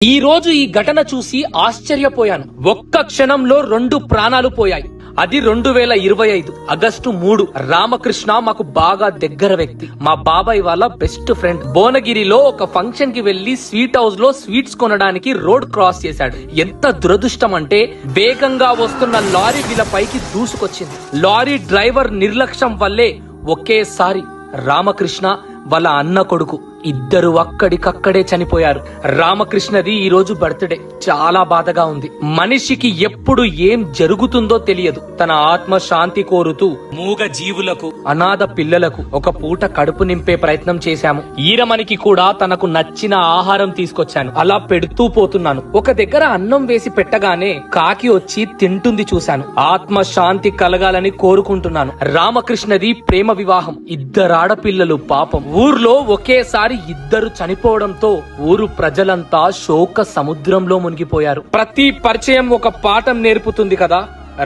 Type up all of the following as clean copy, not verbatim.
ఈ రోజు ఈ ఘటన చూసి ఆశ్చర్యపోయాను. ఒక్క క్షణంలో 2 ప్రాణాలు పోయాయి. అది 2025 ఆగస్టు 3. రామకృష్ణ మాకు బాగా దగ్గర వ్యక్తి. మా బాబాయ్ వాళ్ళ బెస్ట్ ఫ్రెండ్. భువనగిరిలో ఒక ఫంక్షన్ కి వెళ్లి స్వీట్ హౌస్ లో స్వీట్స్ కొనడానికి రోడ్ క్రాస్ చేశాడు. ఎంత దురదృష్టం అంటే వేగంగా వస్తున్న లారీ వీళ్ళ పైకి దూసుకొచ్చింది. లారీ డ్రైవర్ నిర్లక్ష్యం వల్లే ఒకేసారి రామకృష్ణ వాళ్ళ అన్న కొడుకు ఇద్దరు అక్కడికక్కడే చనిపోయారు. రామకృష్ణది ఈ రోజు బర్త్డే. చాలా బాధగా ఉంది. మనిషికి ఎప్పుడు ఏం జరుగుతుందో తెలియదు. తన ఆత్మ శాంతి కోరుతూ మూగ జీవులకు, అనాథ పిల్లలకు ఒక పూట కడుపు నింపే ప్రయత్నం చేశాము. ఈరమణికి కూడా తనకు నచ్చిన ఆహారం తీసుకొచ్చాను. అలా పెడుతూ పోతున్నాను. ఒక దగ్గర అన్నం వేసి పెట్టగానే కాకి వచ్చి తింటుంది చూశాను. ఆత్మ శాంతి కలగాలని కోరుకుంటున్నాను. రామకృష్ణది ప్రేమ వివాహం. 2 ఆడపిల్లలు. పాపం ఊర్లో ఒకేసారి 2 చనిపోవడంతో ఊరు ప్రజలంతా శోక సముద్రంలో మునిగిపోయారు. ప్రతి పరిచయం ఒక పాఠం నేర్పుతుంది కదా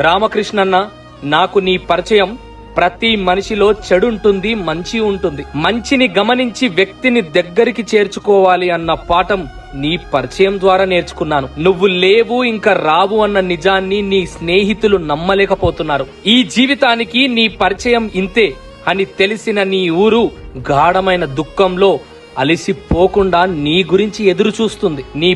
రామకృష్ణన్న. నాకు నీ పరిచయం ప్రతి మనిషిలో చెడుంటుంది, మంచి ఉంటుంది. మంచిని గమనించి వ్యక్తిని దగ్గరికి చేర్చుకోవాలి అన్న పాఠం నీ పరిచయం ద్వారా నేర్చుకున్నాను. నువ్వు లేవు, ఇంకా రావు అన్న నిజాన్ని నీ స్నేహితులు నమ్మలేకపోతున్నారు. ఈ జీవితానికి నీ పరిచయం ఇంతే అని తెలిసిన నీ ఊరు గాఢమైన దుఃఖంలో అలసిపోకుండా నీ గురించి ఎదురు చూస్తుంది. నీ